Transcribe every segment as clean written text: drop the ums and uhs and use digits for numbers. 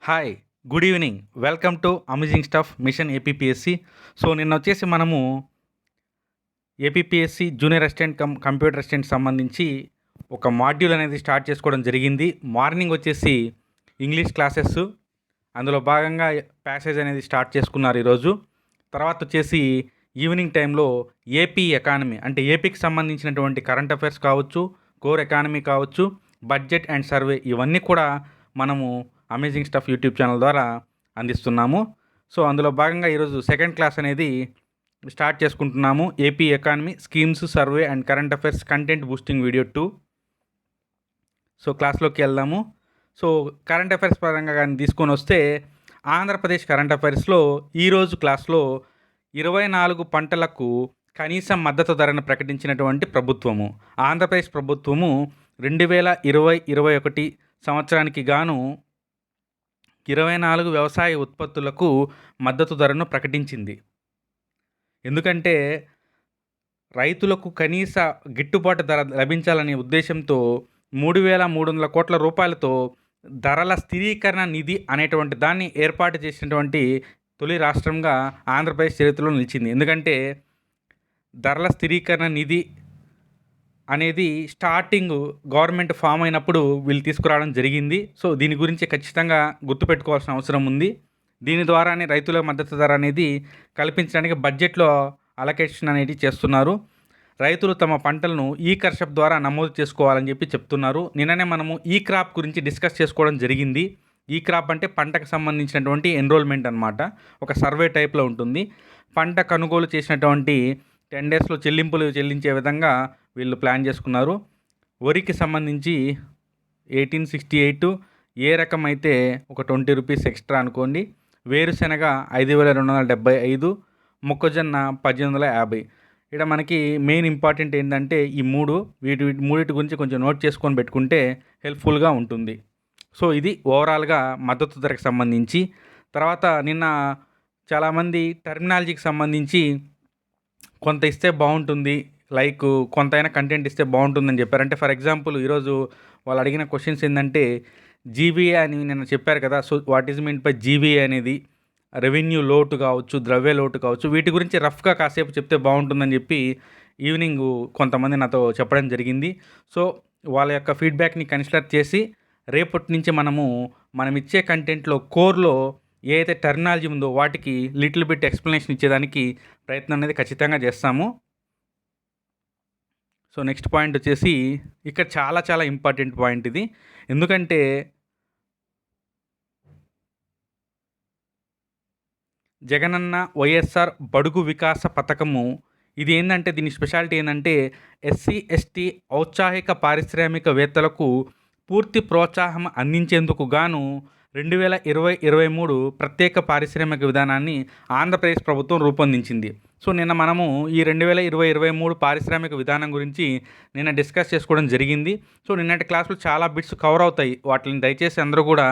Hi. Good evening. Welcome to amazing stuff machine APPSC. So, నిన్న వచ్చేసి మనము APPSC junior assistant computer assistant సంబంధించి ఒక మాడ్యూల్ అనేది స్టార్ట్ చేసుకోవడం జరిగింది. మార్నింగ్ వచ్చేసి ఇంగ్లీష్ క్లాసెస్, అందులో భాగంగా ప్యాసేజ్ అనేది స్టార్ట్ చేసుకున్నారు ఈరోజు. తర్వాత వచ్చేసి ఈవినింగ్ టైంలో ఏపీ ఎకానమీ, అంటే ఏపీకి సంబంధించినటువంటి కరెంట్ అఫైర్స్ కావచ్చు, కోర్ ఎకానమీ కావచ్చు, బడ్జెట్ అండ్ సర్వే, ఇవన్నీ కూడా మనము అమేజింగ్ స్టఫ్ యూట్యూబ్ ఛానల్ ద్వారా అందిస్తున్నాము. సో, అందులో భాగంగా ఈరోజు సెకండ్ క్లాస్ అనేది స్టార్ట్ చేసుకుంటున్నాము. AP economy schemes, survey and current affairs content boosting video 2. So, క్లాస్లోకి వెళ్దాము. సో, కరెంట్ అఫైర్స్ పరంగా కానీ తీసుకొని వస్తే, ఆంధ్రప్రదేశ్ కరెంట్ అఫైర్స్లో ఈరోజు క్లాస్లో 24 పంటలకు కనీస మద్దతు ధరను ప్రకటించినటువంటి ప్రభుత్వము ఆంధ్రప్రదేశ్ ప్రభుత్వము 2020-21 సంవత్సరానికి గాను 24 వ్యవసాయ ఉత్పత్తులకు మద్దతు ధరను ప్రకటించింది. ఎందుకంటే రైతులకు కనీస గిట్టుబాటు ధర లభించాలనే ఉద్దేశంతో 3,300 కోట్ల రూపాయలతో ధరల స్థిరీకరణ నిధి అనేటువంటి దాన్ని ఏర్పాటు చేసినటువంటి తొలి రాష్ట్రంగా ఆంధ్రప్రదేశ్ చరిత్రలో నిలిచింది. ఎందుకంటే ధరల స్థిరీకరణ నిధి అనేది స్టార్టింగ్ గవర్నమెంట్ ఫామ్ అయినప్పుడు వీళ్ళు తీసుకురావడం జరిగింది. సో, దీని గురించి ఖచ్చితంగా గుర్తుపెట్టుకోవాల్సిన అవసరం ఉంది. దీని ద్వారానే రైతుల మద్దతు ధర అనేది కల్పించడానికి బడ్జెట్లో అలొకేషన్ అనేది చేస్తున్నారు. రైతులు తమ పంటలను ఈ కర్షప్ ద్వారా నమోదు చేసుకోవాలని చెప్పి చెప్తున్నారు. నిన్ననే మనము ఈ క్రాప్ గురించి డిస్కస్ చేసుకోవడం జరిగింది. ఈ క్రాప్ అంటే పంటకు సంబంధించినటువంటి ఎన్రోల్మెంట్ అనమాట. ఒక సర్వే టైప్లో ఉంటుంది. పంట కొనుగోలు చేసినటువంటి 10 డేస్లో చెల్లింపులు చెల్లించే విధంగా వీళ్ళు ప్లాన్ చేసుకున్నారు. వరికి సంబంధించి 1868, ఏ రకం అయితే ఒక 20 రూపీస్ ఎక్స్ట్రా అనుకోండి. వేరుశెనగ 5,275, మొక్కజొన్న 1,850. ఇక్కడ మనకి మెయిన్ ఇంపార్టెంట్ ఏంటంటే ఈ వీటి మూడింటి గురించి కొంచెం నోట్ చేసుకొని పెట్టుకుంటే హెల్ప్ఫుల్గా ఉంటుంది. సో, ఇది ఓవరాల్గా మద్దతు ధరకు సంబంధించి. తర్వాత నిన్న చాలామంది టర్మినాలజీకి సంబంధించి కొంత ఇస్తే బాగుంటుంది, లైక్ కొంతైనా కంటెంట్ ఇస్తే బాగుంటుందని చెప్పారు. అంటే ఫర్ ఎగ్జాంపుల్ ఈరోజు వాళ్ళు అడిగిన క్వశ్చన్స్ ఏంటంటే జీబీఏ అని నిన్న చెప్పారు కదా. So, what is mean by GBA అనేది రెవెన్యూ లోటు కావచ్చు, ద్రవ్య లోటు కావచ్చు, వీటి గురించి రఫ్గా కాసేపు చెప్తే బాగుంటుందని చెప్పి ఈవినింగ్ కొంతమంది నాతో చెప్పడం జరిగింది. సో, వాళ్ళ యొక్క ఫీడ్బ్యాక్ని కన్సిడర్ చేసి రేపటి నుంచి మనం ఇచ్చే కంటెంట్లో కోర్లో ఏ అయితే టెర్మినాలజీ ఉందో వాటికి లిటిల్ బిట్ ఎక్స్ప్లెనేషన్ ఇచ్చేదానికి ప్రయత్నం అనేది ఖచ్చితంగా చేస్తాము. సో, నెక్స్ట్ పాయింట్ వచ్చేసి ఇక్కడ చాలా చాలా ఇంపార్టెంట్ పాయింట్ ఇది. ఎందుకంటే జగనన్న వైఎస్ఆర్ బడుగు వికాస పథకము, ఇది ఏంటంటే దీని స్పెషాలిటీ ఏంటంటే ఎస్సీ ఎస్టీ ఔత్సాహిక పారిశ్రామికవేత్తలకు పూర్తి ప్రోత్సాహం అందించేందుకు గాను 2020-23 ప్రత్యేక పారిశ్రామిక విధానాన్ని ఆంధ్రప్రదేశ్ ప్రభుత్వం రూపొందించింది. సో, నిన్న మనము ఈ 2020-23 పారిశ్రామిక విధానం గురించి నిన్న డిస్కస్ చేసుకోవడం జరిగింది. సో, నిన్నటి క్లాసులో చాలా బిట్స్ కవర్ అవుతాయి. వాటిని దయచేసి అందరూ కూడా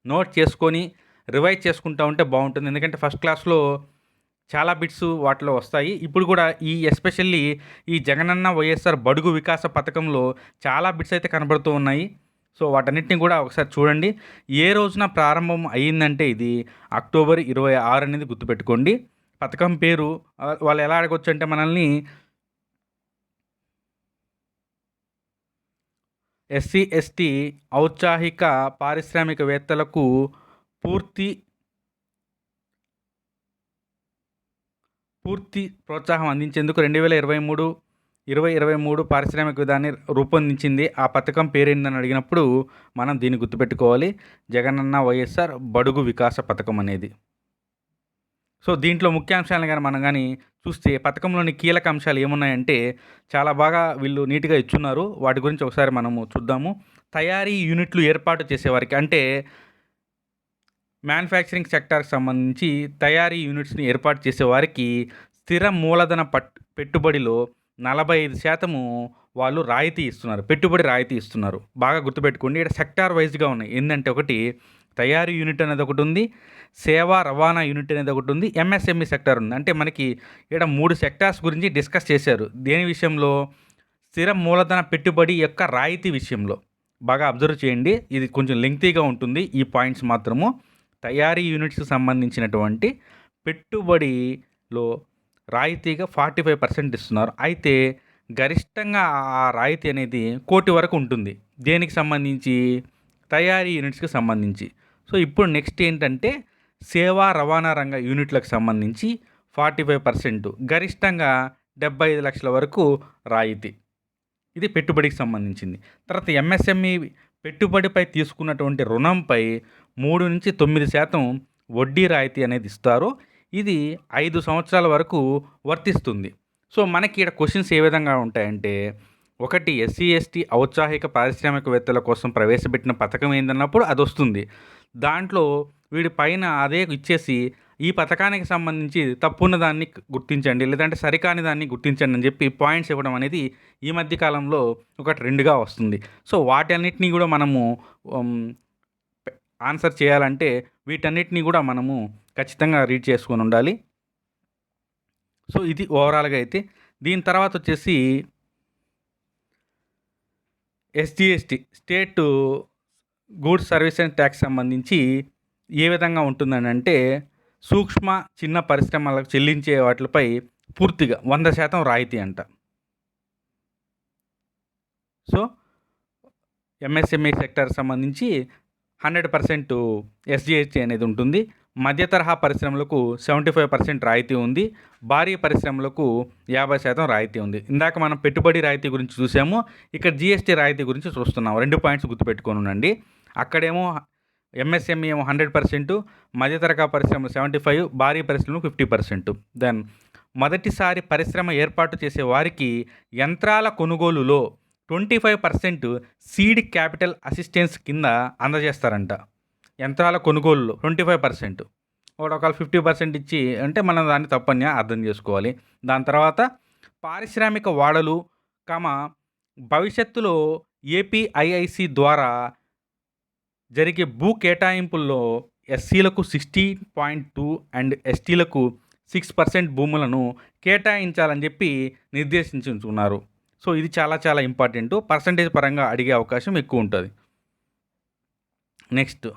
నోట్ చేసుకొని రివైజ్ చేసుకుంటూ ఉంటే బాగుంటుంది. ఎందుకంటే ఫస్ట్ క్లాస్లో చాలా బిట్స్ వాటిలో వస్తాయి. ఇప్పుడు కూడా ఎస్పెషల్లీ ఈ జగనన్న వైఎస్ఆర్ బడుగు వికాస పథకంలో చాలా బిట్స్ అయితే కనబడుతూ ఉన్నాయి. సో, వాటన్నిటిని కూడా ఒకసారి చూడండి. ఏ రోజున ప్రారంభం అయ్యిందంటే ఇది అక్టోబర్ 26 అనేది గుర్తుపెట్టుకోండి. పథకం పేరు వాళ్ళు ఎలా అడగొచ్చు అంటే మనల్ని ఎస్సీ ఎస్టీ ఔత్సాహిక పారిశ్రామికవేత్తలకు పూర్తి ప్రోత్సాహం అందించేందుకు 2023 పారిశ్రామిక విధానాన్ని రూపొందించింది. ఆ పథకం పేరేందని అడిగినప్పుడు మనం దీన్ని గుర్తుపెట్టుకోవాలి, జగనన్న వైఎస్ఆర్ బడుగు వికాస పథకం అనేది. సో, దీంట్లో ముఖ్యాంశాలను కానీ మనం కానీ చూస్తే పథకంలోని కీలక అంశాలు ఏమున్నాయంటే చాలా బాగా వీళ్ళు నీట్గా ఇచ్చున్నారు. వాటి గురించి ఒకసారి మనము చూద్దాము. తయారీ యూనిట్లు ఏర్పాటు చేసేవారికి, అంటే మ్యానుఫ్యాక్చరింగ్ సెక్టార్కి సంబంధించి తయారీ యూనిట్స్ని ఏర్పాటు చేసేవారికి స్థిర మూలధన పెట్టుబడిలో 45% వాళ్ళు రాయితీ ఇస్తున్నారు, పెట్టుబడి రాయితీ ఇస్తున్నారు. బాగా గుర్తుపెట్టుకోండి. ఇక్కడ సెక్టార్ వైజ్గా ఉన్నాయి. ఏంటంటే ఒకటి తయారీ యూనిట్ అనేది ఒకటి ఉంది, సేవా రవాణా యూనిట్ అనేది ఒకటి ఉంది, ఎంఎస్ఎంఈ సెక్టార్ ఉంది. అంటే మనకి ఇక్కడ 3 సెక్టార్స్ గురించి డిస్కస్ చేశారు. దేని విషయంలో? స్థిర మూలధన పెట్టుబడి యొక్క రాయితీ విషయంలో. బాగా అబ్జర్వ్ చేయండి, ఇది కొంచెం లెంగ్తీగా ఉంటుంది ఈ పాయింట్స్ మాత్రము. తయారీ యూనిట్స్‌కి సంబంధించినటువంటి పెట్టుబడిలో రాయితీగా 45% ఇస్తున్నారు. అయితే గరిష్టంగా ఆ రాయితీ అనేది 1,00,00,000 వరకు ఉంటుంది. దేనికి సంబంధించి? తయారీ యూనిట్స్‌కి సంబంధించి. సో, ఇప్పుడు నెక్స్ట్ ఏంటంటే సేవా రవాణా రంగ యూనిట్లకు సంబంధించి 45% గరిష్టంగా 75,00,000 వరకు రాయితీ. ఇది పెట్టుబడికి సంబంధించింది. తర్వాత ఎంఎస్ఎంఈ పెట్టుబడిపై తీసుకున్నటువంటి రుణంపై 3-9% వడ్డీ రాయితీ అనేది ఇస్తారు. ఇది 5 సంవత్సరాల వరకు వర్తిస్తుంది. సో, మనకి ఈడ క్వెషన్స్ ఏ విధంగా ఉంటాయంటే, ఒకటి ఎస్సీ, ఎస్టీ ఔత్సాహిక పారిశ్రామికవేత్తల కోసం ప్రవేశపెట్టిన పథకం ఏందన్నప్పుడు అదొస్తుంది. దాంట్లో వీడి పైన అదే ఇచ్చేసి, ఈ పథకానికి సంబంధించి తప్పున్న దాన్ని గుర్తించండి, లేదంటే సరికాని దాన్ని గుర్తించండి అని చెప్పి పాయింట్స్ ఇవ్వడం అనేది ఈ మధ్య కాలంలో ఒక ట్రెండ్‌గా వస్తుంది. సో, వాటన్నిటిని కూడా మనము ఆన్సర్ చేయాలంటే వీటన్నిటిని కూడా మనము ఖచ్చితంగా రీడ్ చేసుకొని ఉండాలి. సో, ఇది ఓవరాల్‌గా అయితే. దీని తర్వాత వచ్చేసి SGST state goods service and tax సంబంధించి ఏ విధంగా ఉంటుందనంటే, సూక్ష్మ, చిన్న పరిశ్రమలకు చెల్లించే వాటిపై పూర్తిగా 100% రాయితీ అంట. సో, ఎంఎస్ఎంఈ సెక్టార్ సంబంధించి 100% ఎస్జీఎస్టీ అనేది ఉంటుంది. మధ్య తరహా పరిశ్రమలకు 75% రాయితీ ఉంది. భారీ పరిశ్రమలకు 50% రాయితీ ఉంది. ఇందాక మనం పెట్టుబడి రాయితీ గురించి చూసాము. ఇక్కడ జీఎస్టీ రాయితీ గురించి చూస్తున్నాం. 2 పాయింట్స్ గుర్తుపెట్టుకొని ఉండండి. అక్కడేమో ఎంఎస్ఎంఈ ఏమో 100%, మధ్య తరహా పరిశ్రమలు 75%, భారీ పరిశ్రమలు 50%. దెన్ మొదటిసారి పరిశ్రమ ఏర్పాటు చేసే వారికి యంత్రాల కొనుగోలులో 25% సీడ్ క్యాపిటల్ అసిస్టెన్స్ కింద అందజేస్తారంట. యంత్రాల కొనుగోలులో 25%. ఒకవేళ 50% ఇచ్చి అంటే మనం దాన్ని తప్పని అర్థం చేసుకోవాలి. దాని తర్వాత పారిశ్రామిక వాడలు, భవిష్యత్తులో ఏపీఐఐసి ద్వారా జరిగే భూ కేటాయింపుల్లో ఎస్సీలకు 16.2 అండ్ ఎస్టీలకు 6% భూములను కేటాయించాలని చెప్పి నిర్దేశించుకున్నారు. సో, ఇది చాలా చాలా ఇంపార్టెంటు. పర్సంటేజ్ పరంగా అడిగే అవకాశం ఎక్కువ ఉంటుంది. నెక్స్ట్,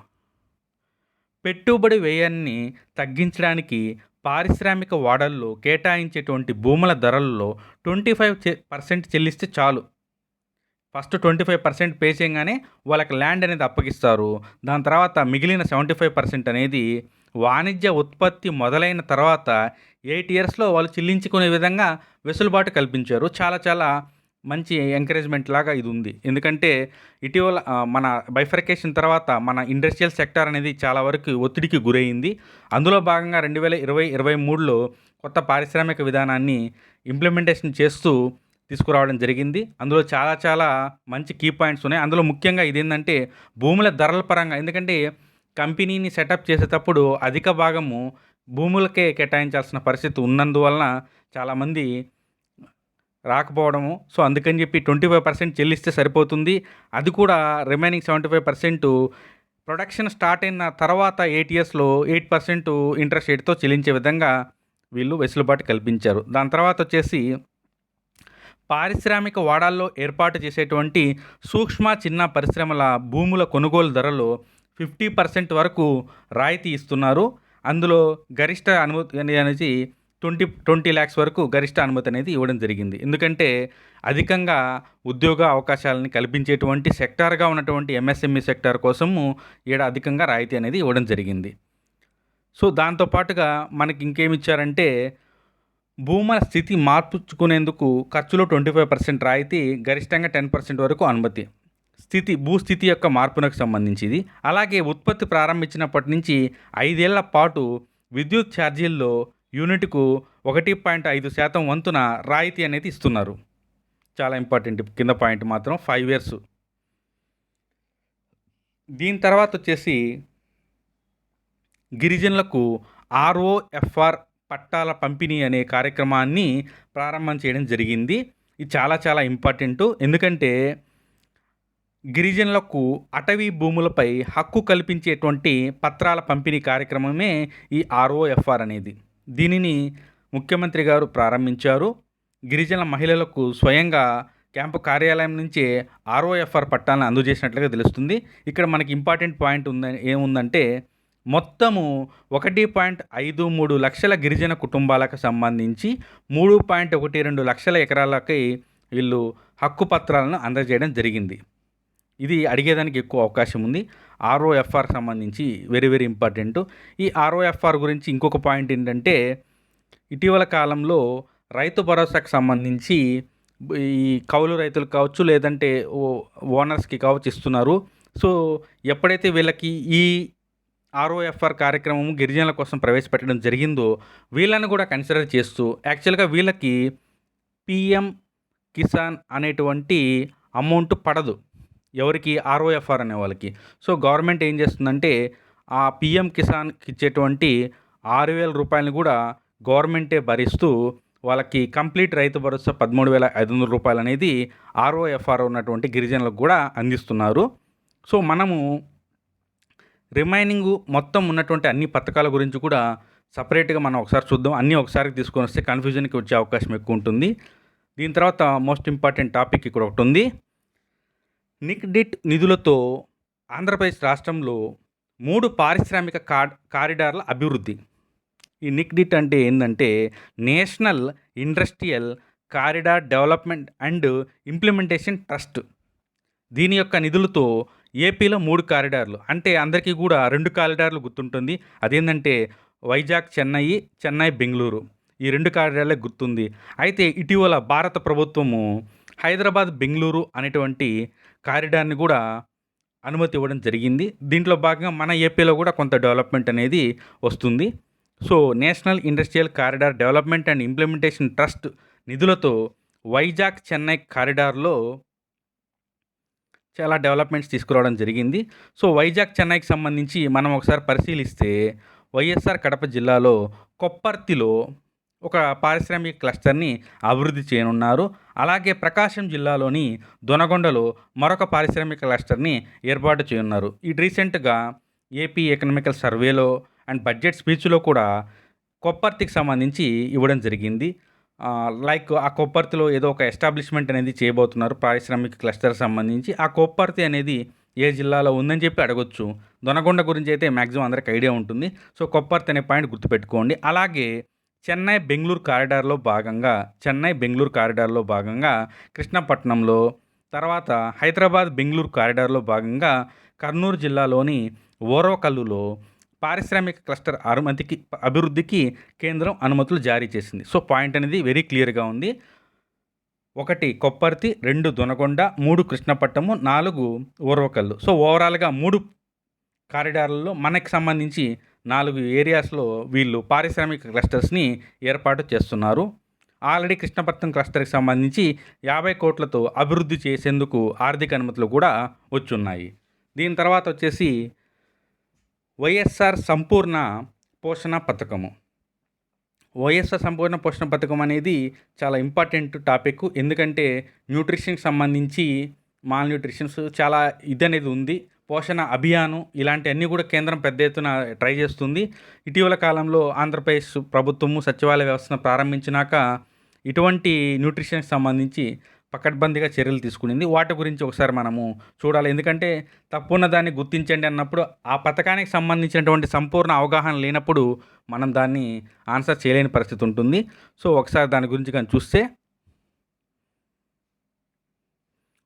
పెట్టుబడి వ్యయాన్ని తగ్గించడానికి పారిశ్రామిక వాడల్లో కేటాయించేటువంటి భూముల ధరల్లో 25% చెల్లిస్తే చాలు. ఫస్ట్ 25% పే చేయగానే వాళ్ళకి ల్యాండ్ అనేది అప్పగిస్తారు. దాని తర్వాత మిగిలిన 75% అనేది వాణిజ్య ఉత్పత్తి మొదలైన తర్వాత 8 ఇయర్స్‌లో వాళ్ళు చెల్లించుకునే విధంగా వెసులుబాటు కల్పించారు. చాలా చాలా మంచి ఎంకరేజ్మెంట్ లాగా ఇది ఉంది. ఎందుకంటే ఇటీవల మన బైఫర్కేషన్ తర్వాత మన ఇండస్ట్రియల్ సెక్టార్ అనేది చాలా వరకు ఒత్తిడికి గురయింది. అందులో భాగంగా 2020-23లో కొత్త పారిశ్రామిక విధానాన్ని ఇంప్లిమెంటేషన్ చేస్తూ తీసుకురావడం జరిగింది. అందులో చాలా చాలా మంచి కీ పాయింట్స్ ఉన్నాయి. అందులో ముఖ్యంగా ఇదేంటంటే భూముల ధరల పరంగా, ఎందుకంటే కంపెనీని సెటప్ చేసేటప్పుడు అధిక భాగము భూములకే కేటాయించాల్సిన పరిస్థితి ఉన్నందువలన చాలామంది రాకపోవడము. సో, అందుకని చెప్పి 25% చెల్లిస్తే సరిపోతుంది. అది కూడా రిమైనింగ్ 75% ప్రొడక్షన్ స్టార్ట్ అయిన తర్వాత 8 ఇయర్స్‌లో 8% ఇంట్రెస్ట్ రేట్‌తో చెల్లించే విధంగా వీళ్ళు వెసులుబాటు కల్పించారు. దాని తర్వాత వచ్చేసి పారిశ్రామిక వాడాల్లో ఏర్పాటు చేసేటువంటి సూక్ష్మ, చిన్న పరిశ్రమల భూముల కొనుగోలు ధరలో 50% వరకు రాయితీ ఇస్తున్నారు. అందులో గరిష్ట అనుమతి అనేది 20 lakhs వరకు గరిష్ట అనుమతి అనేది ఇవ్వడం జరిగింది. ఎందుకంటే అధికంగా ఉద్యోగ అవకాశాలను కల్పించేటువంటి సెక్టార్గా ఉన్నటువంటి ఎంఎస్ఎంఈ సెక్టార్ కోసము ఈడ అధికంగా రాయితీ అనేది ఇవ్వడం జరిగింది. సో, దాంతో పాటుగా మనకి ఇంకేమిచ్చారంటే భూముల స్థితి మార్చుకునేందుకు ఖర్చులో 25% రాయితీ, గరిష్టంగా 10% వరకు అనుమతి. భూస్థితి యొక్క మార్పునకు సంబంధించి ఇది. అలాగే ఉత్పత్తి ప్రారంభించినప్పటి నుంచి 5 ఏళ్ల పాటు విద్యుత్ ఛార్జీల్లో యూనిట్కు 1.5% వంతున రాయితీ అనేది ఇస్తున్నారు. చాలా ఇంపార్టెంట్. కింద పాయింట్ మాత్రం 5 years. దీని తర్వాత వచ్చేసి గిరిజనులకు ఆర్ఓఎఫ్ఆర్ పట్టాల పంపిణీ అనే కార్యక్రమాన్ని ప్రారంభం చేయడం జరిగింది. ఇది చాలా చాలా ఇంపార్టెంటు. ఎందుకంటే గిరిజనులకు అటవీ భూములపై హక్కు కల్పించేటువంటి పత్రాల పంపిణీ కార్యక్రమమే ఈ ఆర్ఓఎఫ్ఆర్ అనేది. దీనిని ముఖ్యమంత్రి గారు ప్రారంభించారు. గిరిజన మహిళలకు స్వయంగా క్యాంపు కార్యాలయం నుంచే ఆర్ఓఎఫ్ఆర్ పట్టాలను అందజేసినట్లుగా తెలుస్తుంది. ఇక్కడ మనకి ఇంపార్టెంట్ పాయింట్ ఏముందంటే మొత్తము 1.53 లక్షల గిరిజన కుటుంబాలకు సంబంధించి 3.12 లక్షల ఎకరాలకి వీళ్ళు హక్కు పత్రాలను అందజేయడం జరిగింది. ఇది అడిగేదానికి ఎక్కువ అవకాశం ఉంది. ఆర్ఓఎఫ్ఆర్ సంబంధించి వెరీ వెరీ ఇంపార్టెంట్. ఈ ఆర్ఓఎఫ్ఆర్ గురించి ఇంకొక పాయింట్ ఏంటంటే, ఇటీవల కాలంలో రైతు భరోసాకు సంబంధించి ఈ కౌలు రైతులకు కావచ్చు, లేదంటే ఓనర్స్కి కావచ్చు ఇస్తున్నారు. సో ఎప్పుడైతే వీళ్ళకి ఈ ఆర్ఓఎఫ్ఆర్ కార్యక్రమం గిరిజనుల కోసం ప్రవేశపెట్టడం జరిగిందో, వీళ్ళని కూడా కన్సిడర్ చేస్తూ యాక్చువల్గా వీళ్ళకి పిఎం కిసాన్ అనేటువంటి అమౌంట్ పడదు, ఎవరికి, ఆర్ఓఎఫ్ఆర్ అనే వాళ్ళకి. సో గవర్నమెంట్ ఏం చేస్తుందంటే, ఆ పిఎం కిసాన్కి ఇచ్చేటువంటి 6,000 రూపాయలని కూడా గవర్నమెంటే భరిస్తూ వాళ్ళకి కంప్లీట్ రైతు భరోసా 13,500 రూపాయలు అనేది ఆర్ఓఎఫ్ఆర్ ఉన్నటువంటి గిరిజనులకు కూడా అందిస్తున్నారు. సో మనము రిమైనింగ్ మొత్తం ఉన్నటువంటి అన్ని పథకాల గురించి కూడా సపరేట్గా మనం ఒకసారి చూద్దాం. అన్నీ ఒకసారి తీసుకొని వస్తే కన్ఫ్యూజన్కి వచ్చే అవకాశం ఎక్కువ ఉంటుంది. దీని తర్వాత మోస్ట్ ఇంపార్టెంట్ టాపిక్ ఇక్కడ ఒకటి ఉంది. నిక్డిట్ నిధులతో ఆంధ్రప్రదేశ్ రాష్ట్రంలో 3 పారిశ్రామిక కారిడార్ల అభివృద్ధి. ఈ నిక్డిట్ అంటే ఏంటంటే, national industrial corridor development and implementation trust. దీని యొక్క నిధులతో ఏపీలో 3 కారిడార్లు, అంటే అందరికీ కూడా 2 కారిడార్లు గుర్తుంటుంది. అదేంటంటే వైజాగ్ చెన్నై బెంగళూరు, ఈ 2 కారిడార్లే గుర్తుంది. అయితే ఇటీవల భారత ప్రభుత్వము హైదరాబాద్ బెంగళూరు అనేటువంటి కారిడార్ని కూడా అనుమతి ఇవ్వడం జరిగింది. దీంట్లో భాగంగా మన ఏపీలో కూడా కొంత డెవలప్మెంట్ అనేది వస్తుంది. So national industrial corridor development and implementation trust నిధులతో వైజాగ్ చెన్నై కారిడార్లో చాలా డెవలప్మెంట్స్ తీసుకురావడం జరిగింది. సో వైజాగ్ చెన్నైకి సంబంధించి మనం ఒకసారి పరిశీలిస్తే, వైఎస్ఆర్ కడప జిల్లాలో కొప్పర్తిలో ఒక పారిశ్రామిక క్లస్టర్ని అభివృద్ధి చేయనున్నారు. అలాగే ప్రకాశం జిల్లాలోని దొనగొండలో మరొక పారిశ్రామిక క్లస్టర్ని ఏర్పాటు చేయనున్నారు. ఈ రీసెంట్గా ఏపీ ఎకనామికల్ సర్వేలో అండ్ బడ్జెట్ స్పీచ్లో కూడా కొప్పర్తికి సంబంధించి ఇవ్వడం జరిగింది. లైక్ ఆ కొప్పర్తిలో ఏదో ఒక ఎస్టాబ్లిష్మెంట్ అనేది చేయబోతున్నారు పారిశ్రామిక క్లస్టర్ సంబంధించి. ఆ కొప్పర్తి అనేది ఏ జిల్లాలో ఉందని చెప్పి అడగొచ్చు. దొనగొండ గురించి అయితే మ్యాక్సిమం అందరికి ఐడియా ఉంటుంది. సో కొప్పర్తి అనే పాయింట్ గుర్తుపెట్టుకోండి. అలాగే చెన్నై బెంగళూరు కారిడార్లో భాగంగా కృష్ణపట్నంలో, తర్వాత హైదరాబాద్ బెంగళూరు కారిడార్లో భాగంగా కర్నూలు జిల్లాలోని ఓరవకల్లులో పారిశ్రామిక క్లస్టర్ అభివృద్ధికి కేంద్రం అనుమతులు జారీ చేసింది. సో పాయింట్ అనేది వెరీ క్లియర్గా ఉంది. 1 కొప్పర్తి, 2 దొనగొండ, 3 కృష్ణపట్నము, 4 ఓర్వకల్లు. సో ఓవరాల్గా 3 కారిడార్లలో మనకి సంబంధించి 4 ఏరియాస్లో వీళ్ళు పారిశ్రామిక క్లస్టర్స్ని ఏర్పాటు చేస్తున్నారు. ఆల్రెడీ కృష్ణపట్నం క్లస్టర్కి సంబంధించి 50 కోట్లతో అభివృద్ధి చేసేందుకు ఆర్థిక అనుమతులు కూడా వచ్చున్నాయి. దీని తర్వాత వచ్చేసి వైఎస్ఆర్ సంపూర్ణ పోషణ పథకము. వైఎస్ఆర్ సంపూర్ణ పోషణ పథకం అనేది చాలా ఇంపార్టెంట్ టాపిక్. ఎందుకంటే న్యూట్రిషన్కి సంబంధించి మాల్ న్యూట్రిషన్స్ చాలా అనేది ఉంది. పోషణ అభియాను ఇలాంటివన్నీ కూడా కేంద్రం పెద్ద ఎత్తున ట్రై చేస్తుంది. ఇటీవల కాలంలో ఆంధ్రప్రదేశ్ ప్రభుత్వము సచివాలయ వ్యవస్థను ప్రారంభించినాక ఇటువంటి న్యూట్రిషన్కి సంబంధించి పకడ్బందీగా చర్యలు తీసుకునింది. వాటి గురించి ఒకసారి మనము చూడాలి. ఎందుకంటే తప్పున్న దాన్ని గుర్తించండి అన్నప్పుడు ఆ పథకానికి సంబంధించినటువంటి సంపూర్ణ అవగాహన లేనప్పుడు మనం దాన్ని ఆన్సర్ చేయలేని పరిస్థితి ఉంటుంది. సో ఒకసారి దాని గురించి కానీ చూస్తే,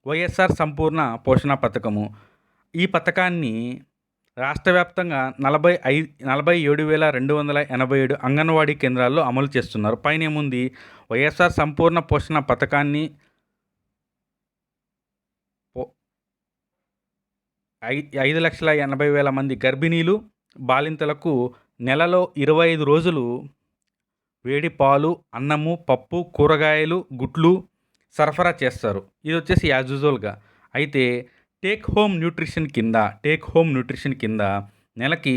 వైఎస్ఆర్ సంపూర్ణ పోషణ పథకము, ఈ పథకాన్ని రాష్ట్ర వ్యాప్తంగా 47,287 అంగన్వాడీ కేంద్రాల్లో అమలు చేస్తున్నారు. పైన ఏముంది, వైఎస్ఆర్ సంపూర్ణ పోషణ పథకాన్ని 5,80,000 మంది గర్భిణీలు, బాలింతలకు నెలలో 25 రోజులు వేడి పాలు, అన్నము, పప్పు, కూరగాయలు, గుడ్లు సరఫరా చేస్తారు. ఇది వచ్చేసి యాజ్ యూజువల్గా. అయితే టేక్ హోమ్ న్యూట్రిషన్ కింద నెలకి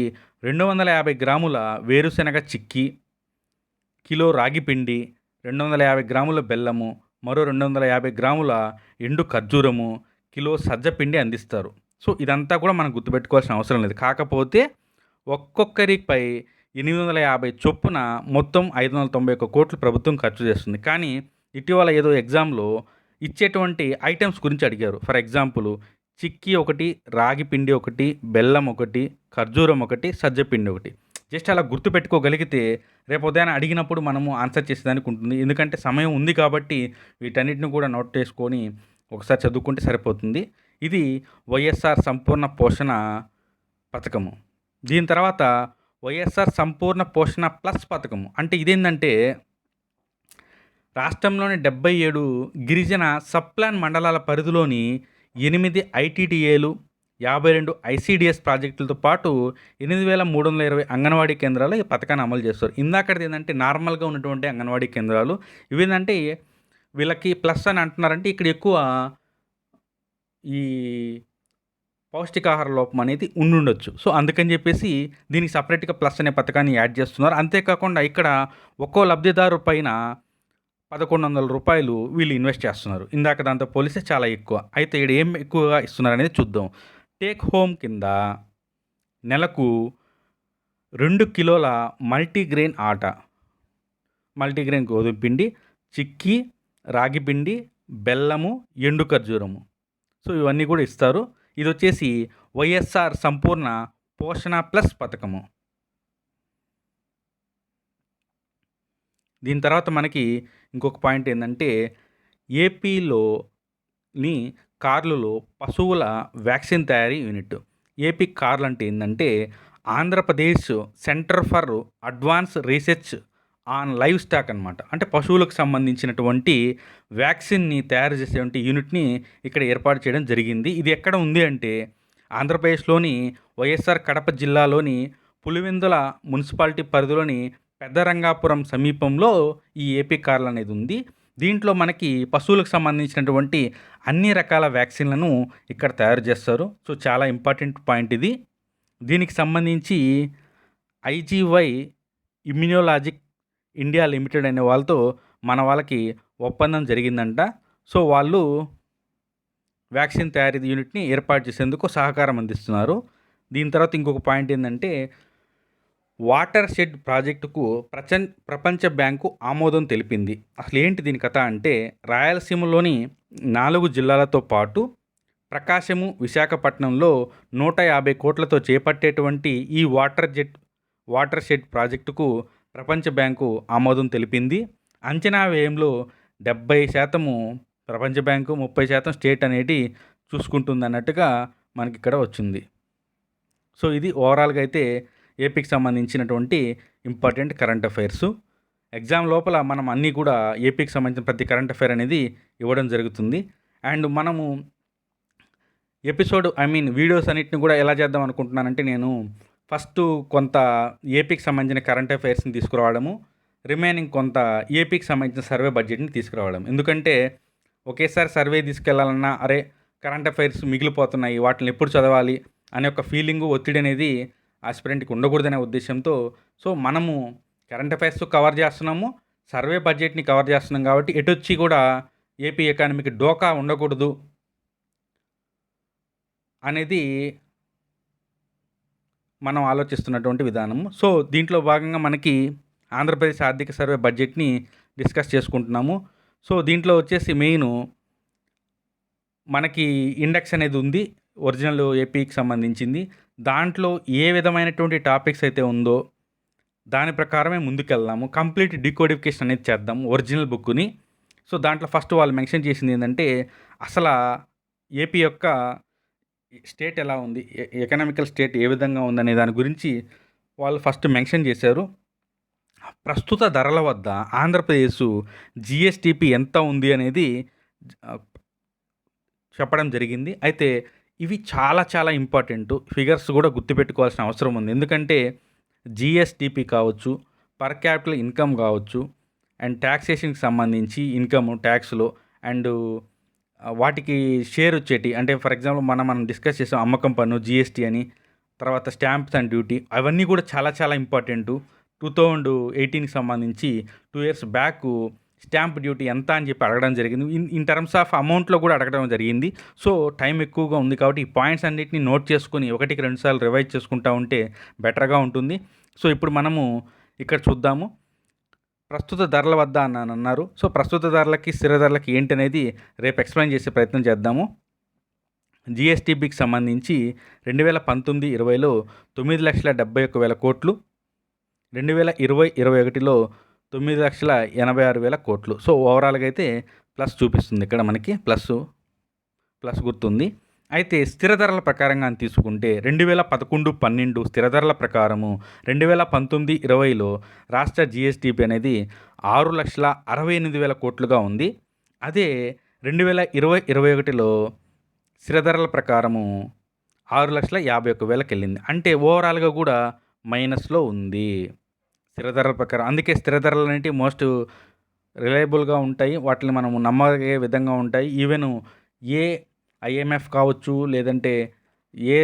250 గ్రాముల వేరుశెనగ చిక్కీ, కిలో రాగి పిండి, 250 గ్రాముల బెల్లము, మరో 250 గ్రాముల ఎండు ఖర్జూరము, కిలో సజ్జ పిండి అందిస్తారు. సో ఇదంతా కూడా మనం గుర్తుపెట్టుకోవాల్సిన అవసరం లేదు. కాకపోతే ఒక్కొక్కరిపై 850 చొప్పున మొత్తం 591 కోట్లు ప్రభుత్వం ఖర్చు చేస్తుంది. కానీ ఇటీవల ఏదో ఎగ్జామ్లో ఇచ్చేటువంటి ఐటమ్స్ గురించి అడిగారు. ఫర్ ఎగ్జాంపుల్ చిక్కీ ఒకటి, రాగి పిండి ఒకటి, బెల్లం ఒకటి, ఖర్జూరం ఒకటి, సజ్జ పిండి ఒకటి. జస్ట్ అలా గుర్తుపెట్టుకోగలిగితే రేపు ఉదయాన్నే అడిగినప్పుడు మనము ఆన్సర్ చేసేదానికి ఉంటుంది. ఎందుకంటే సమయం ఉంది కాబట్టి వీటన్నిటిని కూడా నోట్ చేసుకొని ఒకసారి చదువుకుంటే సరిపోతుంది. ఇది వైఎస్ఆర్ సంపూర్ణ పోషణ పథకము. దీని తర్వాత వైఎస్ఆర్ సంపూర్ణ పోషణ ప్లస్ పథకము. అంటే ఇదేంటంటే రాష్ట్రంలోని 77 గిరిజన సబ్‌ప్లాన్ మండలాల పరిధిలోని 8 ఐటీడీఏలు, 52 ఐసీడీఎస్ ప్రాజెక్టులతో పాటు 8,320 అంగన్వాడీ కేంద్రాలు ఈ పథకాన్ని అమలు చేస్తారు. ఇందాకటిది ఏందంటే నార్మల్‌గా ఉన్నటువంటి అంగన్వాడీ కేంద్రాలు. ఇవేందంటే వీళ్ళకి ప్లస్ అని అంటున్నారంటే ఇక్కడ ఎక్కువ ఈ పౌష్టికాహార లోపం అనేది ఉండుండొచ్చు. సో, అందుకని చెప్పేసి దీనికి సెపరేట్‌గా ప్లస్ అనే పథకాన్ని యాడ్ చేస్తున్నారు. అంతేకాకుండా ఇక్కడ ఒక్కో లబ్ధిదారు పైన రూ. 1,100 వీళ్ళు ఇన్వెస్ట్ చేస్తున్నారు. ఇందాక దాంతో పోలిస్తే చాలా ఎక్కువ. అయితే ఈడ ఏం ఎక్కువగా ఇస్తున్నారనేది చూద్దాం. టేక్ హోమ్ కింద నెలకు 2 కిలోల మల్టీగ్రెయిన్ ఆట, మల్టీగ్రెయిన్ గోధుమ పిండి, చిక్కీ, రాగి పిండి, బెల్లము, ఎండు ఖర్జూరము. సో, ఇవన్నీ కూడా ఇస్తారు. ఇదొచ్చేసి వైఎస్ఆర్ సంపూర్ణ పోషణ ప్లస్ పథకము. దీని తర్వాత మనకి ఇంకొక పాయింట్ ఏందంటే ఏపీలోని కార్లులో పశువుల వ్యాక్సిన్ తయారీ యూనిట్. ఏపీ కార్లు అంటే ఏందంటే Andhra Pradesh centre for advance research on live stock అనమాట. అంటే పశువులకు సంబంధించినటువంటి వ్యాక్సిన్‌ని తయారు చేసేటువంటి యూనిట్‌ని ఇక్కడ ఏర్పాటు చేయడం జరిగింది. ఇది ఎక్కడ ఉంది అంటే ఆంధ్రప్రదేశ్‌లోని వైఎస్ఆర్ కడప జిల్లాలోని పులివెందుల మున్సిపాలిటీ పరిధిలోని పెద్దరంగాపురం సమీపంలో ఈ ఏపీ కార్ల్ అనేది ఉంది. దీంట్లో మనకి పశువులకు సంబంధించినటువంటి అన్ని రకాల వ్యాక్సిన్‌లను ఇక్కడ తయారు చేస్తారు. సో, చాలా ఇంపార్టెంట్ పాయింట్ ఇది. దీనికి సంబంధించి ఐజీవై ఇమ్యునోలాజిక్ ఇండియా లిమిటెడ్ అనే వాళ్ళతో మన వాళ్ళకి ఒప్పందం జరిగిందంట. సో, వాళ్ళు వ్యాక్సిన్ తయారీ యూనిట్‌ని ఏర్పాటు చేసేందుకు సహకారం అందిస్తున్నారు. దీని తర్వాత ఇంకొక పాయింట్ ఏందంటే వాటర్ షెడ్ ప్రాజెక్టుకు ప్రపంచ బ్యాంకు ఆమోదం తెలిపింది. అసలు ఏంటి దీని కథ అంటే రాయలసీమలోని 4 జిల్లాలతో పాటు ప్రకాశము, విశాఖపట్నంలో 150 కోట్లతో చేపట్టేటువంటి ఈ వాటర్ షెడ్ ప్రాజెక్టుకు ప్రపంచ బ్యాంకు ఆమోదం తెలిపింది. అంచనా వ్యయంలో 70% ప్రపంచ బ్యాంకు, 30% స్టేట్ అనేది చూసుకుంటుందన్నట్టుగా మనకి ఇక్కడ వచ్చింది. సో, ఇది ఓవరాల్‌గా అయితే ఏపీకి సంబంధించినటువంటి ఇంపార్టెంట్ కరెంట్ అఫైర్స్. ఎగ్జామ్ లోపల మనం అన్నీ కూడా ఏపీకి సంబంధించిన ప్రతి కరెంట్ అఫైర్ అనేది ఇవ్వడం జరుగుతుంది. అండ్ మనము వీడియోస్ అన్నిటిని కూడా ఎలా చేద్దాం అనుకుంటున్నానంటే నేను ఫస్ట్ కొంత ఏపీకి సంబంధించిన కరెంట్ అఫైర్స్‌ని తీసుకురావడము, రిమైనింగ్ కొంత ఏపీకి సంబంధించిన సర్వే బడ్జెట్‌ని తీసుకురావడం. ఎందుకంటే ఒకేసారి సర్వే తీసుకెళ్లాలన్నా అరే కరెంట్ అఫైర్స్ మిగిలిపోతున్నాయి, వాటిని ఎప్పుడు చదవాలి అనే ఒక ఫీలింగు, ఒత్తిడి అనేది ఆస్పిరెంట్‌కి ఉండకూడదనే ఉద్దేశంతో సో, మనము కరెంట్ అఫైర్స్ కవర్ చేస్తున్నాము, సర్వే బడ్జెట్‌ని కవర్ చేస్తున్నాం కాబట్టి ఎటొచ్చి కూడా ఏపీ ఎకానమీకి డోకా ఉండకూడదు అనేది మనం ఆలోచిస్తున్నటువంటి విధానము. సో, దీంట్లో భాగంగా మనకి ఆంధ్రప్రదేశ్ ఆర్థిక సర్వే బడ్జెట్‌ని డిస్కస్ చేసుకుంటున్నాము. సో, దీంట్లో వచ్చేసి మెయిను మనకి ఇండెక్స్ అనేది ఉంది. ఒరిజినల్ ఏపీకి సంబంధించింది. దాంట్లో ఏ విధమైనటువంటి టాపిక్స్ అయితే ఉందో దాని ప్రకారమే ముందుకెళ్దాము. కంప్లీట్ డీకోడిఫికేషన్ అనేది చేద్దాము ఒరిజినల్ బుక్‌ని. సో, దాంట్లో ఫస్ట్ వాళ్ళు మెన్షన్ చేసింది ఏందంటే అసల ఏపీ యొక్క స్టేట్ ఎలా ఉంది, ఎకనామికల్ స్టేట్ ఏ విధంగా ఉందనే దాని గురించి వాళ్ళు ఫస్ట్ మెన్షన్ చేశారు. ప్రస్తుత ధరల వద్ద ఆంధ్రప్రదేశ్ జీఎస్టీపీ ఎంత ఉంది అనేది చెప్పడం జరిగింది. అయితే ఇవి చాలా చాలా ఇంపార్టెంటు. ఫిగర్స్ కూడా గుర్తుపెట్టుకోవాల్సిన అవసరం ఉంది. ఎందుకంటే జీఎస్టీపీ కావచ్చు, పర్ క్యాపిటల్ ఇన్కమ్ కావచ్చు, అండ్ ట్యాక్సేషన్కి సంబంధించి ఇన్కమ్ ట్యాక్స్లో అండ్ వాటికి షేర్ వచ్చేటి అంటే ఫర్ ఎగ్జాంపుల్ మనం డిస్కస్ చేసాం అమ్మకం పన్ను, జీఎస్టీ అని, తర్వాత స్టాంప్స్ అండ్ డ్యూటీ, అవన్నీ కూడా చాలా చాలా ఇంపార్టెంటు. 2018కి సంబంధించి 2 ఇయర్స్ బ్యాక్ స్టాంప్ డ్యూటీ ఎంత అని చెప్పి అడగడం జరిగింది. ఇన్ టర్మ్స్ ఆఫ్ అమౌంట్లో కూడా అడగడం జరిగింది. సో, టైం ఎక్కువగా ఉంది కాబట్టి ఈ పాయింట్స్ అన్నిటిని నోట్ చేసుకొని 1-2 సార్లు రివైజ్ చేసుకుంటూ ఉంటే బెటర్గా ఉంటుంది. సో, ఇప్పుడు మనము ఇక్కడ చూద్దాము. ప్రస్తుత ధరల వద్ద అన్నారు. సో, ప్రస్తుత ధరలకి స్థిర ధరలకి ఏంటి అనేది రేపు ఎక్స్ప్లెయిన్ చేసే ప్రయత్నం చేద్దాము. జిఎస్టీపీకి సంబంధించి 2019-20లో 9,71,000 కోట్లు, 2020-21లో 9,86,000 కోట్లు. సో ఓవరాల్గా అయితే ప్లస్ చూపిస్తుంది, ఇక్కడ మనకి ప్లస్ గుర్తుంది. అయితే స్థిర ధరల ప్రకారంగా తీసుకుంటే 2011-12 స్థిర ధరల ప్రకారము 2019-20లో రాష్ట్ర జిఎస్టీపీ అనేది 6,68,000 కోట్లుగా ఉంది. అదే 2020-21లో స్థిర ధరల ప్రకారము 6,51,000కి వెళ్ళింది. అంటే ఓవరాల్గా కూడా మైనస్లో ఉంది స్థిర ధరల ప్రకారం. అందుకే స్థిర ధరలు అనేవి మోస్ట్ రిలయబుల్గా ఉంటాయి, వాటిని మనము నమ్మగే విధంగా ఉంటాయి. ఈవెన్ ఏ ఐఎంఎఫ్ కావచ్చు, లేదంటే ఏ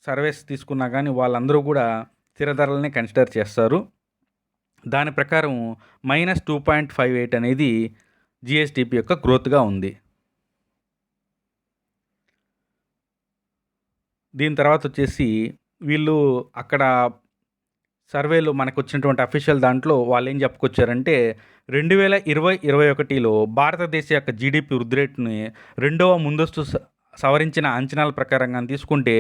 సర్వీస్ తీసుకున్నా కానీ వాళ్ళందరూ కూడా స్థిర ధరలనే కన్సిడర్ చేస్తారు. దాని ప్రకారం -2.58 అనేది జిఎస్టీపీ యొక్క గ్రోత్గా ఉంది. దీని తర్వాత వచ్చేసి వీళ్ళు అక్కడ సర్వేలో మనకు వచ్చినటువంటి అఫీషియల్ దాంట్లో వాళ్ళు ఏం చెప్పుకొచ్చారంటే 2020-21లో భారతదేశ యొక్క జీడిపి వృద్ధి రేటుని రెండవ ముందస్తు సవరించిన అంచనాల ప్రకారంగా తీసుకుంటే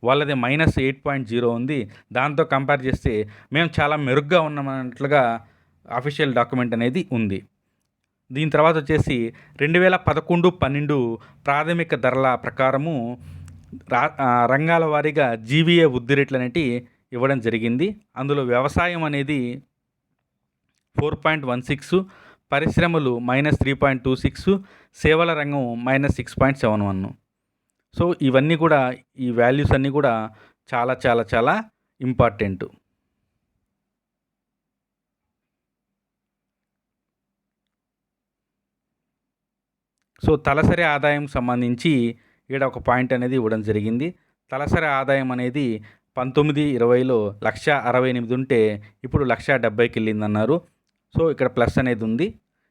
వాళ్ళది -8.0 ఉంది. దాంతో కంపేర్ చేస్తే మేము చాలా మెరుగ్గా ఉన్నామన్నట్లుగా అఫీషియల్ డాక్యుమెంట్ అనేది ఉంది. దీని తర్వాత వచ్చేసి 2011-12 ప్రాథమిక ధరల ప్రకారము రంగాల వారీగా జీవీఏ వృద్ధి రేట్లు అనేవి ఇవ్వడం జరిగింది. అందులో వ్యవసాయం అనేది 4.16, పరిశ్రమలు -3.26, సేవల రంగం -6.71. సో ఇవన్నీ కూడా, ఈ వాల్యూస్ అన్నీ కూడా చాలా చాలా చాలా ఇంపార్టెంట్. సో తలసరి ఆదాయం సంబంధించి ఇక్కడ ఒక పాయింట్ అనేది ఇవ్వడం జరిగింది. తలసరి ఆదాయం అనేది 19-20లో 1,68,000 ఉంటే ఇప్పుడు 1,70,000కి వెళ్ళిందన్నారు. సో ఇక్కడ ప్లస్ అనేది ఉంది.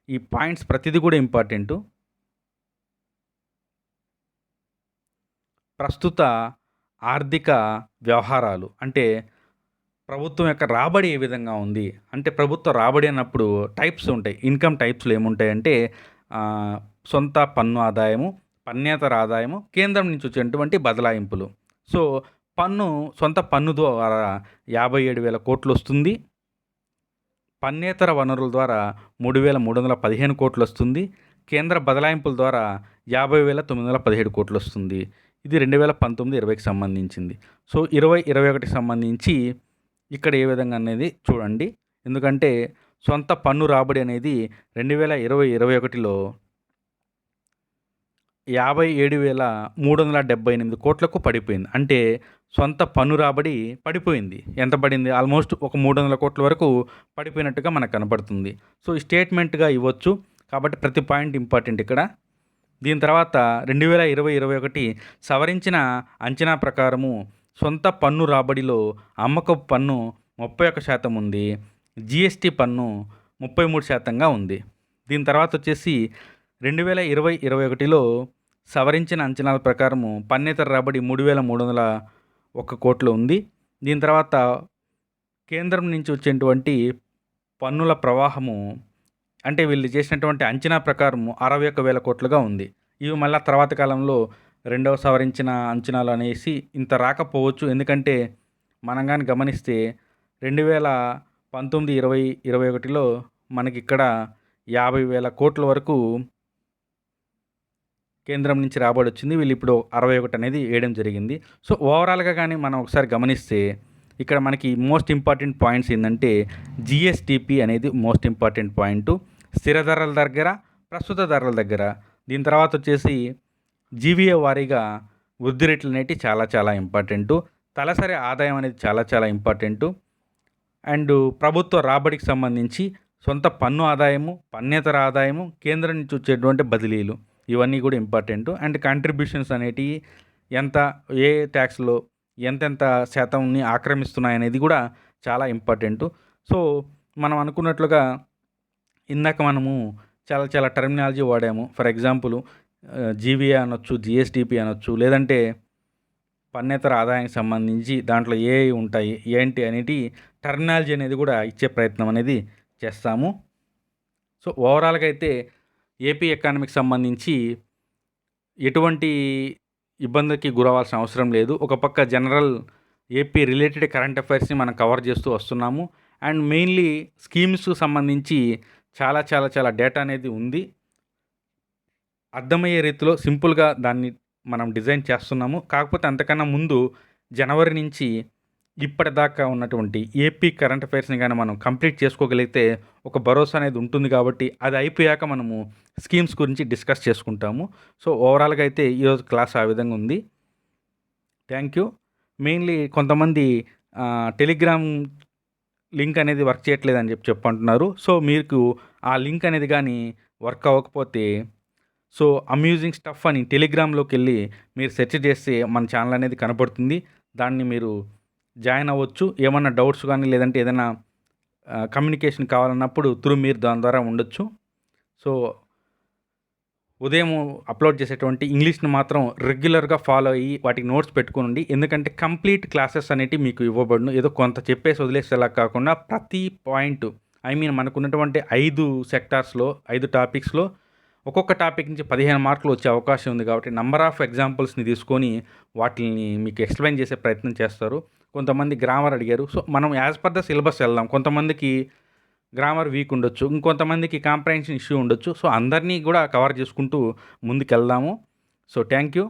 ఈ పాయింట్స్ ప్రతిదీ కూడా ఇంపార్టెంటు. ప్రస్తుత ఆర్థిక వ్యవహారాలు అంటే ప్రభుత్వం యొక్క రాబడి ఏ విధంగా ఉంది అంటే, ప్రభుత్వ రాబడి అన్నప్పుడు టైప్స్ ఉంటాయి. ఇన్కమ్ టైప్స్లో ఏముంటాయంటే సొంత పన్ను ఆదాయము, పన్నేతర ఆదాయము, కేంద్రం నుంచి వచ్చేటువంటి బదలాయింపులు. సో సొంత పన్ను ద్వారా 57,000 కోట్లు వస్తుంది. పన్నేతర వనరుల ద్వారా 3,315 కోట్లు వస్తుంది. కేంద్ర బదలాయింపుల ద్వారా 50,917 కోట్లు వస్తుంది. ఇది 2019-20కి సంబంధించింది. సో 20-21కి సంబంధించి ఇక్కడ ఏ విధంగా అనేది చూడండి. ఎందుకంటే సొంత పన్ను రాబడి అనేది 2020-21లో 57,378 కోట్లకు పడిపోయింది. అంటే సొంత పన్ను రాబడి పడిపోయింది. ఎంత పడింది? ఆల్మోస్ట్ ఒక 300 కోట్ల వరకు పడిపోయినట్టుగా మనకు కనపడుతుంది. సో ఈ స్టేట్మెంట్గా ఇవ్వచ్చు. కాబట్టి ప్రతి పాయింట్ ఇంపార్టెంట్ ఇక్కడ. దీని తర్వాత 2020-21 సవరించిన అంచనా ప్రకారము సొంత పన్ను రాబడిలో అమ్మకపు పన్ను 31% ఉంది, జిఎస్టీ పన్ను 33%గా ఉంది. దీని తర్వాత వచ్చేసి 2020-21లో సవరించిన అంచనాల ప్రకారము పన్నేతర రాబడి 3,301 కోట్లు ఉంది. దీని తర్వాత కేంద్రం నుంచి వచ్చేటువంటి పన్నుల ప్రవాహము అంటే వీళ్ళు చేసినటువంటి అంచనా ప్రకారం 61,000 కోట్లుగా ఉంది. ఇవి మళ్ళీ తర్వాత కాలంలో రెండవ సవరించిన అంచనాలు అనేసి ఇంత రాకపోవచ్చు. ఎందుకంటే మనం కానీ గమనిస్తే 2019-20-21లో మనకి ఇక్కడ 50,000 కోట్ల వరకు కేంద్రం నుంచి రాబడి వచ్చింది. వీళ్ళు ఇప్పుడు 61 అనేది వేయడం జరిగింది. సో ఓవరాల్గా కానీ మనం ఒకసారి గమనిస్తే ఇక్కడ మనకి మోస్ట్ ఇంపార్టెంట్ పాయింట్స్ ఏంటంటే జిఎస్టీపీ అనేది మోస్ట్ ఇంపార్టెంట్ పాయింట్ స్థిర ధరల దగ్గర, ప్రస్తుత ధరల దగ్గర. దీని తర్వాత వచ్చేసి జీవీఏ వారీగా వృద్ధి రేట్లు అనేవి చాలా చాలా ఇంపార్టెంటు. తలసరి ఆదాయం అనేది చాలా చాలా ఇంపార్టెంటు. అండ్ ప్రభుత్వ రాబడికి సంబంధించి సొంత పన్ను ఆదాయము, పన్నేతర ఆదాయము, కేంద్రం నుంచి వచ్చేటువంటి బదిలీలు, ఇవన్నీ కూడా ఇంపార్టెంటు. అండ్ కంట్రిబ్యూషన్స్ అనేటివి ఎంత, ఏ ట్యాక్స్లో ఎంతెంత శాతంని ఆక్రమిస్తున్నాయనేది కూడా చాలా ఇంపార్టెంటు. సో మనం అనుకున్నట్లుగా ఇందాక మనము చాలా చాలా టర్మినాలజీ వాడాము. ఫర్ ఎగ్జాంపుల్ జీవీఏ అనొచ్చు, జిఎస్టీపీ అనొచ్చు, లేదంటే పన్నేతర ఆదాయానికి సంబంధించి దాంట్లో ఏ ఉంటాయి ఏంటి అనేది టర్మినాలజీ అనేది కూడా ఇచ్చే ప్రయత్నం అనేది చేస్తాము. సో ఓవరాల్గా అయితే ఏపీ ఎకానమీకి సంబంధించి ఎటువంటి ఇబ్బందికి గురవ్వాల్సిన అవసరం లేదు. ఒక పక్క జనరల్ ఏపీ రిలేటెడ్ కరెంట్ అఫైర్స్‌ని మనం కవర్ చేస్తూ వస్తున్నాము. అండ్ మెయిన్‌లీ స్కీమ్స్‌కు సంబంధించి చాలా చాలా చాలా డేటా అనేది ఉంది. అర్థమయ్యే రీతిలో సింపుల్‌గా దాన్ని మనం డిజైన్ చేస్తున్నాము. కాకపోతే అంతకన్నా ముందు జనవరి నుంచి ఇప్పటిదాకా ఉన్నటువంటి ఏపీ కరెంట్ అఫైర్స్‌ని గాని మనం కంప్లీట్ చేసుకోగలిగితే ఒక భరోసా అనేది ఉంటుంది కాబట్టి అది అయిపోయాక మనము స్కీమ్స్ గురించి డిస్కస్ చేసుకుంటాము. సో, ఓవరాల్‌గా అయితే ఈరోజు క్లాస్ ఆ విధంగా ఉంది. Thank you. మెయిన్‌లీ కొంతమంది టెలిగ్రామ్ లింక్ అనేది వర్క్ చేయట్లేదని చెప్పంటున్నారు. సో, మీకు ఆ లింక్ అనేది గాని వర్క్ అవ్వకపోతే సో, అమ్యూజింగ్ స్టఫ్ అని టెలిగ్రామ్‌లోకెళ్ళి మీరు సెర్చ్ చేస్తే మన ఛానల్ అనేది కనపడుతుంది. దాన్ని మీరు జాయిన్ అవ్వచ్చు. ఏమన్నా డౌట్స్ గానీ లేదంటే ఏదైనా కమ్యూనికేషన్ కావాలన్నప్పుడు మీరు దాని ద్వారా ఉండొచ్చు. సో, ఉదయం అప్లోడ్ చేసేటువంటి ఇంగ్లీష్‌ని మాత్రం రెగ్యులర్‌గా ఫాలో అయ్యి వాటికి నోట్స్ పెట్టుకోనండి. ఎందుకంటే కంప్లీట్ క్లాసెస్ అనేటివి మీకు ఇవ్వబడును. ఏదో కొంత చెప్పేసి వదిలేసేలా కాకుండా ప్రతి పాయింట్ మనకున్నటువంటి 5 సెక్టార్స్‌లో 5 టాపిక్స్‌లో ఒక్కొక్క టాపిక్ నుంచి 15 మార్కులు వచ్చే అవకాశం ఉంది కాబట్టి నంబర్ ఆఫ్ ఎగ్జాంపుల్స్‌ని తీసుకొని వాటిల్ని మీకు ఎక్స్‌ప్లెయిన్ చేసే ప్రయత్నం చేస్తారు. కొంతమంది గ్రామర్ అడిగారు. సో, మనం యాజ్ పర్ ద సిలబస్ వెళ్దాం. కొంతమందికి గ్రామర్ వీక్ ఉండొచ్చు. ఇంకొంతమందికి కాంప్రహెన్షన్ ఇష్యూ ఉండొచ్చు. సో, అందరినీ కూడా కవర్ చేసుకుంటూ ముందుకెళ్దాము. So, thank you.